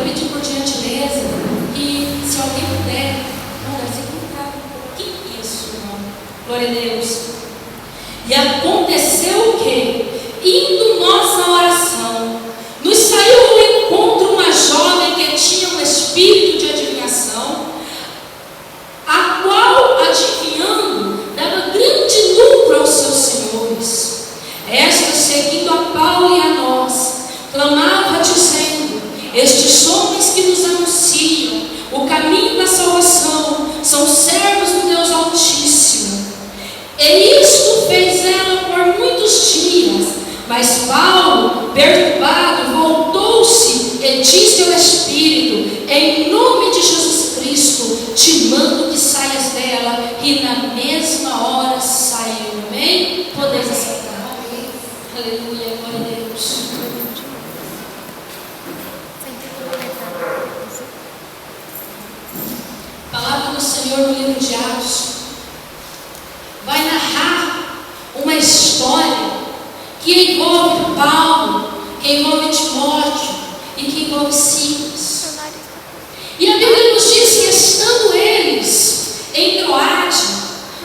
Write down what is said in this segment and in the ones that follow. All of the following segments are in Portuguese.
quero pedir por gentileza que, se alguém puder, olha, você colocar um pouquinho isso, irmão. Glória a Deus. E aconteceu o quê? Indo nós na oração, nos saiu ao encontro uma jovem que tinha um espírito de adivinhação, a qual, adivinhando, dava grande lucro aos seus senhores. Esta, seguindo a Paulo e a nós, clamava dizendo: estes homens que nos anunciam o caminho da salvação são servos do Deus Altíssimo. E isto fez ela por muitos dias. Mas Paulo, perturbado, voltou-se e disse ao Espírito: em nome de Jesus Cristo, te mando que saias dela. E na mesma hora saiu. Amém? Podeis aceitar. Aleluia, glória a Deus. A palavra do Senhor no livro de Atos vai narrar uma história que envolve Paulo, que envolve Timóteo e que envolve Silas. E a Bíblia nos diz que, estando eles em Troade,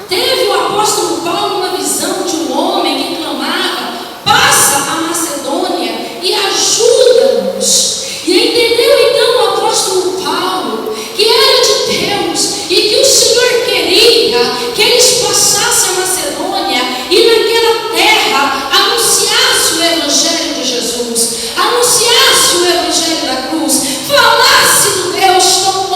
teve o apóstolo Paulo uma visão de um homem que clamava: passa a Macedônia e ajuda-nos. E entendeu então o apóstolo Paulo que era de Deus e que o Senhor queria que eles passassem a Macedônia e naquela terra anunciasse o Evangelho de Jesus, anunciasse o Evangelho da cruz, falasse do Deus tão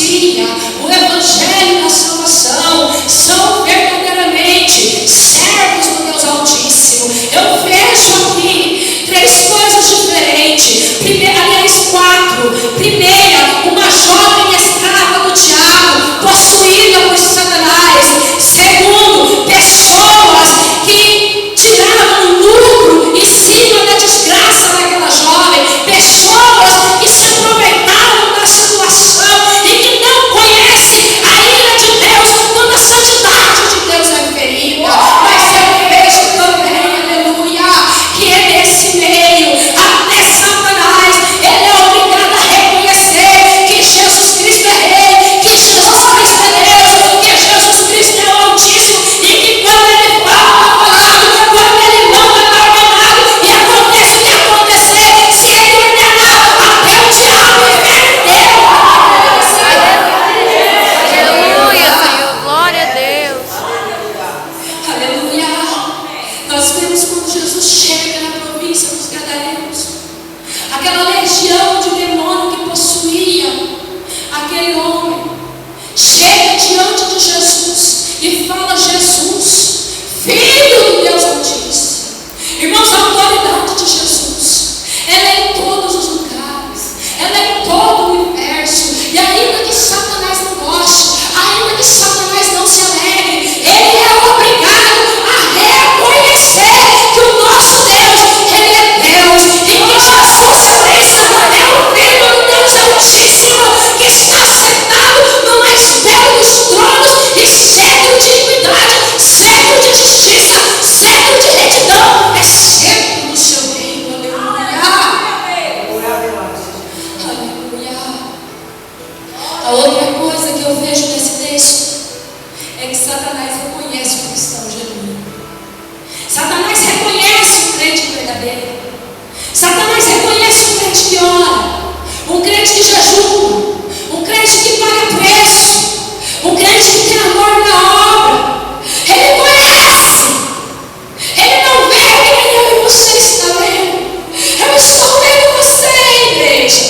anuncia o Evangelho da salvação são verdadeiramente servos do Deus Altíssimo. Eu vejo aqui 3 coisas diferentes. Aliás, 4. Primeira, uma jovem escrava do diabo, possuída por Satanás. Segundo, pessoas que tiravam lucro em cima da desgraça daquela jovem. Pessoas que se aproveitaram da situação e que não conhecem a ira de Deus quando a santidade de Deus é ferida. Mas eu vejo também, aleluia, que é nesse meio, até Satanás, ele é obrigado a reconhecer que Jesus Cristo é Rei, que Jesus Cristo é Deus, que Jesus Cristo é o Altíssimo, e que quando ele fala ordenado, quando ele manda está ordenado, e acontece o que acontecer, se ele ordenar, até o diabo inverteu. Aleluia, Senhor. Glória a Deus. Aleluia. Nós vemos quando Jesus chega na província dos Gadarenos, aquela legião de demônio que possuía aquele homem, chega diante de Jesus e fala: Jesus, Filho do Deus Altíssimo. Irmãos, a autoridade de Jesus, ela é em todos os lugares, ela é em todo o universo. E ainda que Satanás não goste, ainda que Satanás não se alegre, ele é obrigado a reconhecer que o nosso Deus, ele é Deus, e que Jesus Cristo é o Filho do Deus Altíssimo, que está sentado no mais belo dos tronos e cheio de equidade, cheio de justiça, cheio de retidão, é sempre no seu reino. Aleluia. Aleluia. A outra coisa que eu vejo nesse texto é que Satanás reconhece o cristão genuíno. Satanás reconhece o crente verdadeiro. Satanás reconhece o crente que ora, um crente que jejua, um crente que paga preço, um crente que tem amor na obra. Ele conhece. Ele não vê que nem eu e você está vendo. Eu estou vendo você, igreja.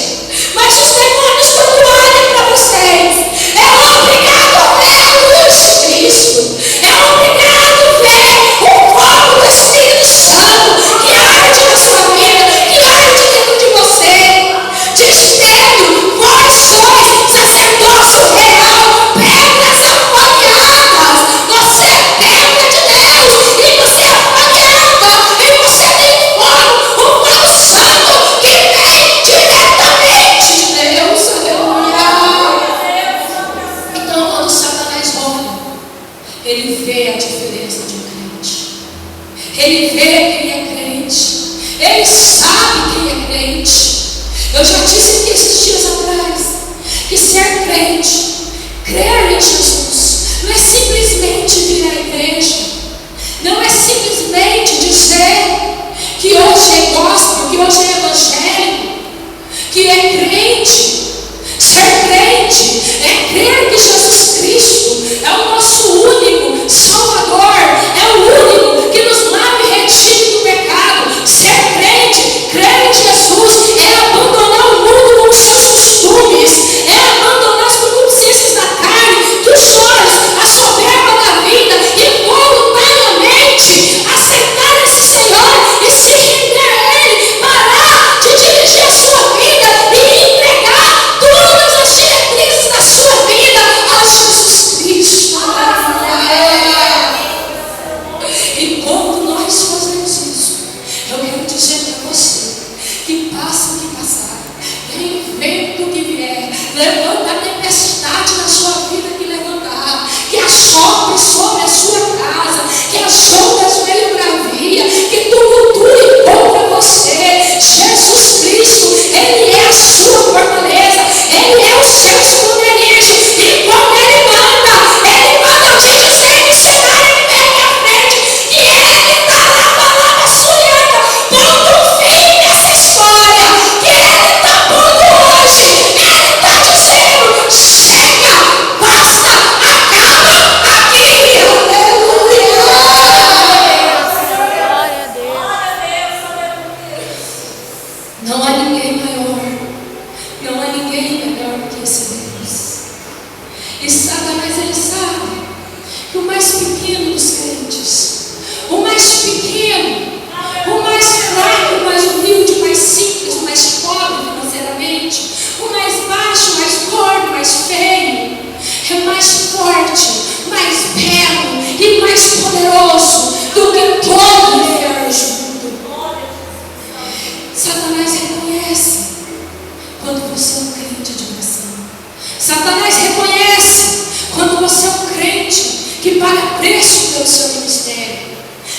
Mas os demônios, quando olham para vocês, é obrigado a ver a luz de Cristo. É obrigado a ver o fogo do Espírito Santo que arde na sua vida, que arde dentro de você. Dizendo: vós sois sacerdócio real, pedras afogueadas. Você é pedra de Deus e você é afogueada. E você tem fogo, o fogo santo que vem diretamente de Deus. Aleluia. Então, quando Satanás olha, ele vê a diferença de um crente. Ele vê quem é crente. Ele sabe quem é crente. Eu já disse aqui esses dias atrás que ser crente, crer em Jesus, não é simplesmente vir à igreja, não é simplesmente dizer que hoje é gospel, que hoje é evangélico, que é crente. Ser crente é crer que Jesus Cristo é o nosso único Salvador, é o único que nos lava e retira do pecado. Ser crente, crer em Jesus, é abandonar o mundo com os seus costumes, é abandonar as concupiscências da carne, dos choros, a soberba da vida e voluntariamente aceitar esse Senhor e se render a Ele, parar de dirigir a sua vida e entregar todas as diretrizes da sua vida a Jesus Cristo. E quando nós fazemos isso, eu quero dizer para você que passa o que passar, vem o vento que vier, levanta a tempestade na sua vida que levantar, que assopre sobre a sua casa, que as ondas venham bravia, que tumultue contra você. Jesus Cristo, Ele é a sua fortaleza, Ele é o seu esconderijo, e quando Ele manda te dizer que cenário que vem à frente, que Ele está lá suriana, pondo fim nessa história, que Ele está pondo hoje, Ele está dizendo quando você é um crente de oração. Satanás reconhece quando você é um crente que paga preço pelo seu ministério.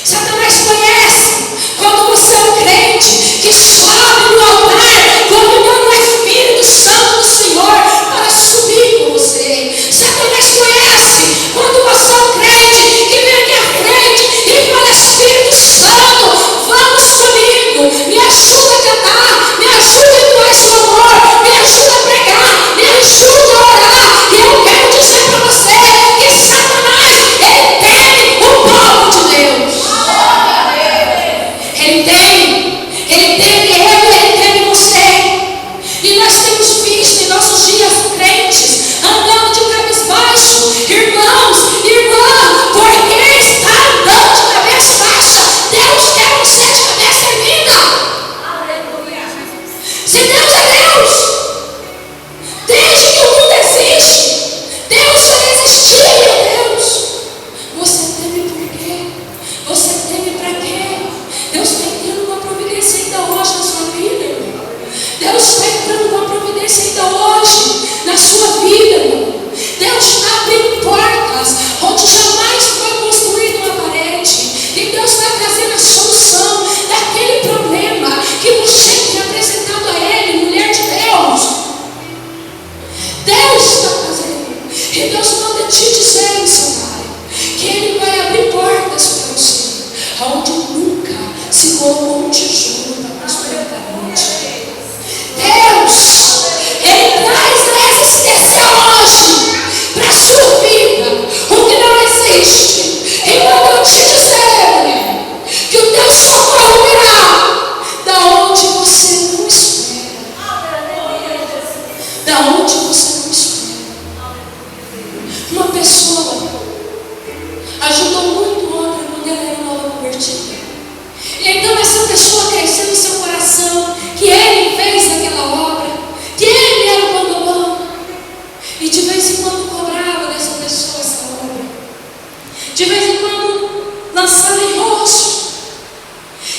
Satanás conhece quando você é um crente que sobe no altar convidando o Espírito Santo do Senhor para subir com você. Satanás conhece quando você é um crente que vem aqui à frente e fala: Espírito Santo, vamos comigo, me ajuda a cantar, me ajuda a entoar esse louvor, me ajuda a pregar, me ajuda a orar. E eu quero dizer para você que Satanás, ele teme o povo de Deus. Ele teme eu, ele teme você. E nós temos visto em nossos dias crentes andando de cabisbaixo. Irmãos, irmã, por que está andando de cabeça baixa? Deus quer você de cabeça erguida. Se Deus é Deus, desde que o mundo existe, Deus já existiu, meu Deus. Você teme por quê? Você teme para quê? Deus está entrando uma providência ainda hoje na sua vida, irmão. Deus está entrando uma providência ainda hoje na sua vida, irmão. Deus está abrindo portas onde jamais foi construída uma parede. E Deus está trazendo a solução daquele problema que você tem apresentado a Ele, mulher de Deus. Deus está fazendo. E Deus manda te dizer, missionário, que Ele vai abrir portas para você, onde nunca se colocou um tijolo para construir a parede. Deus, Ele traz a existência hoje para a sua vida o que não existe. E quando eu te dizer, mulher, que o teu socorro virá da onde você não espera. Da onde você não espera. Uma pessoa ajudou muito outra quando ela era nova convertida. E então essa pessoa cresceu em seu coração que ele fez aquela obra, que ele era o bambambam. E de vez em quando cobrava dessa pessoa essa obra. De vez em quando lançava em rosto.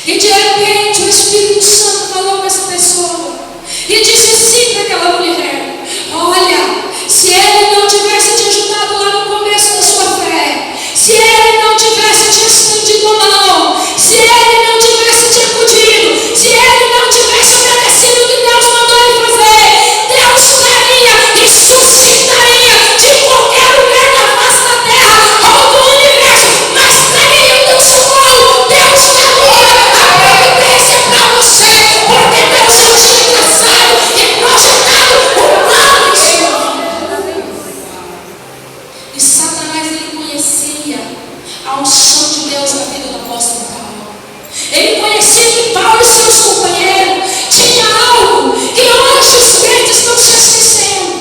E de repente o Espírito Santo falou com essa pessoa e disse assim para aquela mulher: olha, se ele não tivesse te ajudado lá no começo da sua fé, se ele não tivesse te estendido a mão, se ele não tivesse te acudido, se ele não tivesse obedecido o que Deus mandou ele fazer, Deus faria e suscitaria de qualquer lugar da face da terra ou do universo, mas traria o teu socorro. Deus chamou a providência para você, porque Deus já tinha traçado e projetado um plano em sua vida. E Satanás, ele conhecia a unção de Deus na vida do apóstolo Paulo. Ele conhecia que Paulo e seus companheiros tinham algo que hoje os crentes estão se esquecendo.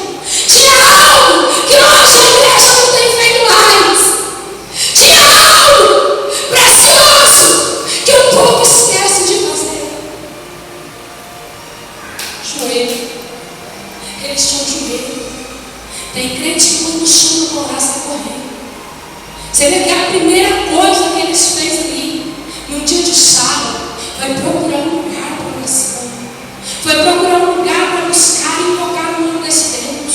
Tinha algo que hoje a igreja não tem feito mais. Tinha algo precioso que o povo esquece de fazer. Joelho. Eles tinham joelho. Tem crente que quando chama o coração está correndo. Você vê que a primeira coisa que eles fez ali, no dia de sábado, foi procurar um lugar para oração. Foi procurar um lugar para buscar e invocar o nome desse Deus.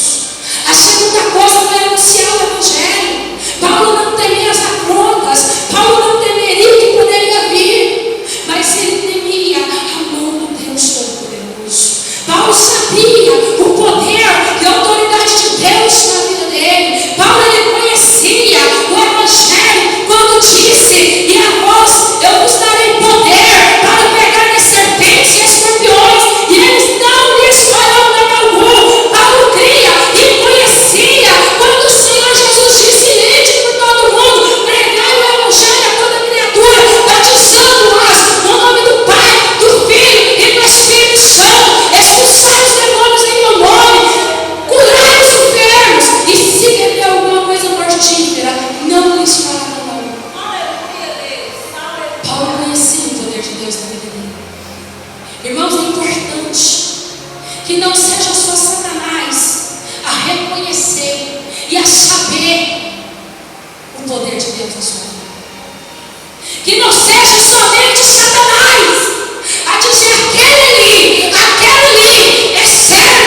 A segunda coisa foi anunciar o Evangelho. Paulo não temia as afrontas, Paulo não temeria o que poderia vir, mas ele temia a mão do Deus Todo-Poderoso. Paulo sabia o poder e a autoridade de Deus na vida dele. Paulo, ele conhecia o Evangelho quando disse: e a vós eu vos darei poder para pegar serpentes e escorpiões, e eles não lhes farão dano algum. Paulo cria e conhecia quando o Senhor Jesus disse: ide por todo mundo, pregai o Evangelho a toda criatura, batizando-as no nome do Pai, do Filho e do Espírito Santo, expulsai os demônios em meu nome, curai os enfermos, e se beber alguma coisa mortífera, não lhes fará mal. Paulo conhecia o poder de Deus na vida dele. Irmãos, é importante que não seja só Satanás a reconhecer e a saber o poder de Deus na sua vida. Que não seja somente Satanás a dizer: aquele ali é servo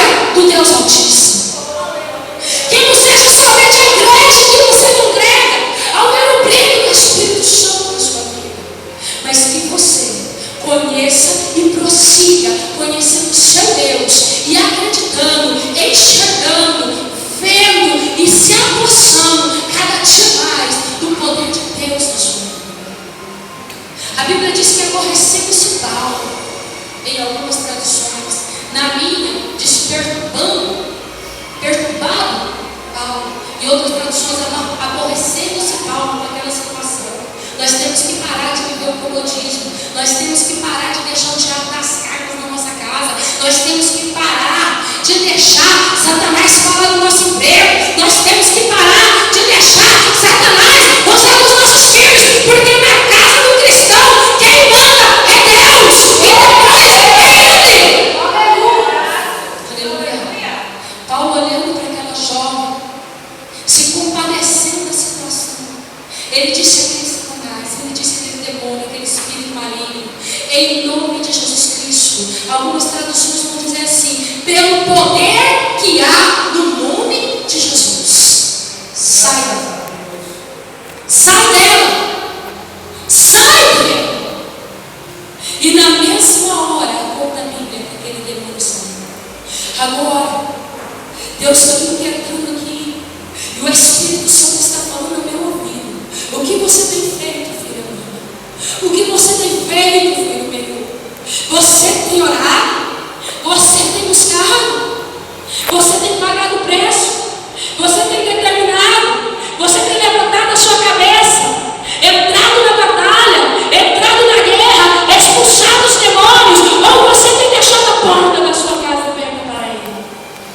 alcançando cada dia mais do poder de Deus na sua vida. A Bíblia diz que aborrecendo-se Paulo, em algumas traduções, na minha, perturbado Paulo, e outras traduções, aborrecendo-se Paulo naquela situação. Nós temos que parar de viver o comodismo, nós temos que parar de deixar o diabo das cartas na nossa casa, nós temos que parar de deixar Satanás falar do nosso emprego, nós temos que parar de deixar Satanás usar os nossos filhos, porque na casa do cristão quem manda é Deus e depois é Ele. Aleluia. Paulo, olhando para aquela jovem, se compadecendo da situação, ele disse aquele Satanás, ele disse aquele demônio, aquele espírito maligno, em nome de Jesus Cristo. Algumas traduções vão dizer assim: pelo poder que há no nome de Jesus, saia. Sai dela. Sai dela. E na mesma hora, conta a Bíblia que aquele demônio saiu. Agora, Deus está me inquietando aqui, e o Espírito Santo está falando ao meu ouvido: o que você tem feito, filha minha? O que você tem feito